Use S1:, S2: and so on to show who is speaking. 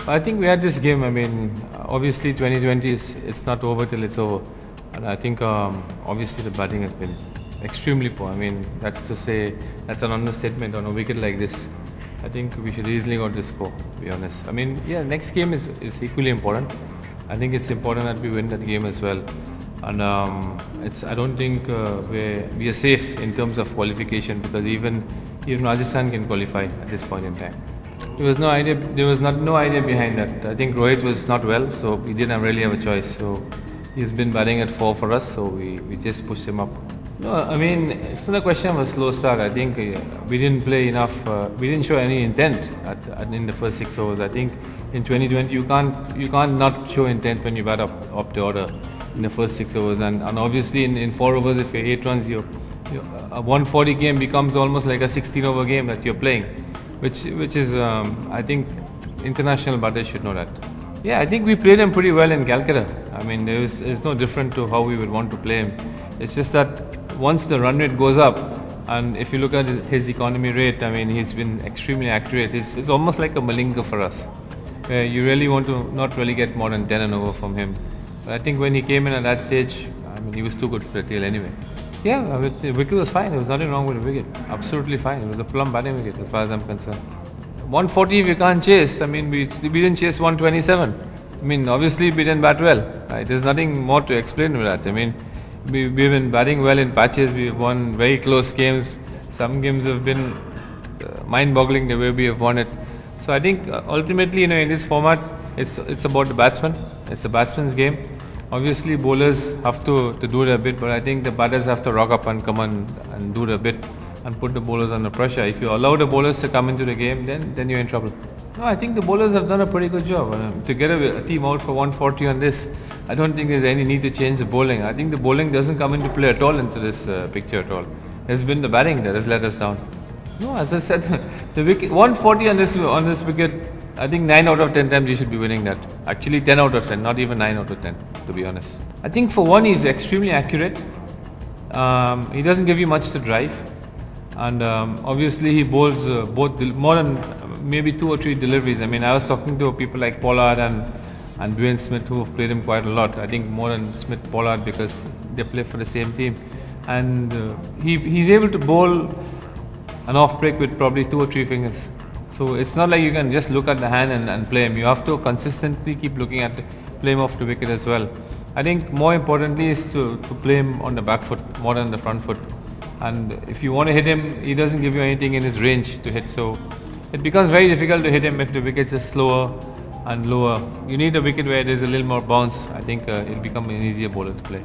S1: I think we had this game. I mean, obviously 2020 it's not over till it's over, and I think obviously the batting has been extremely poor. I mean, that's to say that's an understatement on a wicket like this. I think we should easily got this score, to be honest. I mean, yeah, next game is equally important. I think it's important that we win that game as well, and I don't think we are safe in terms of qualification, because even Rajasthan can qualify at this point in time. There was no idea. There was no idea behind that. I think Rohit was not well, so we didn't really have a choice. So he's been batting at 4 for us, so we just pushed him up. No, I mean, it's not a question of a slow start. I think we didn't play enough. We didn't show any intent in the first 6 overs. I think in 2020 you can't not show intent when you bat up the order in the first 6 overs. And obviously in 4 overs, if you're 8 runs, a 140 game becomes almost like a 16-over game that you're playing, which is I think international batters should know that. Yeah, I think we played him pretty well in Calcutta. I mean, it's no different to how we would want to play him. It's just that once the run rate goes up, and if you look at his economy rate, I mean, he's been extremely accurate. It's almost like a Malinga for us. You really want to not really get more than 10 and over from him. But I think when he came in at that stage, I mean, he was too good for the tail anyway. Yeah, the wicket was fine. There was nothing wrong with the wicket. Absolutely fine. It was a plumb batting wicket as far as I'm concerned. 140 we can't chase. I mean, we didn't chase 127. I mean, obviously we didn't bat well. Right? There's nothing more to explain with that. I mean, we've been batting well in patches. We've won very close games. Some games have been mind-boggling the way we have won it. So I think ultimately, in this format, it's about the batsman. It's a batsman's game. Obviously, bowlers have to do their bit, but I think the batters have to rock up and come and do their bit and put the bowlers under pressure. If you allow the bowlers to come into the game, then you're in trouble. No, I think the bowlers have done a pretty good job. To get a team out for 140 on this, I don't think there's any need to change the bowling. I think the bowling doesn't come into play at all into this picture at all. It's been the batting that has let us down. No, as I said, the wicket 140 on this wicket. I think 9 out of 10 times you should be winning that. Actually 10 out of 10, not even 9 out of 10, to be honest. I think for one, he's extremely accurate. He doesn't give you much to drive. And obviously he bowls more than maybe 2 or 3 deliveries. I mean, I was talking to people like Pollard and Dwayne Smith, who have played him quite a lot. I think more than Smith Pollard, because they play for the same team. And he's able to bowl an off break with probably 2 or 3 fingers. So it's not like you can just look at the hand and play him. You have to consistently keep looking at play him off the wicket as well. I think more importantly is to play him on the back foot more than the front foot. And if you want to hit him, he doesn't give you anything in his range to hit. So it becomes very difficult to hit him if the wickets are slower and lower. You need a wicket where there's a little more bounce. I think it'll become an easier bowler to play.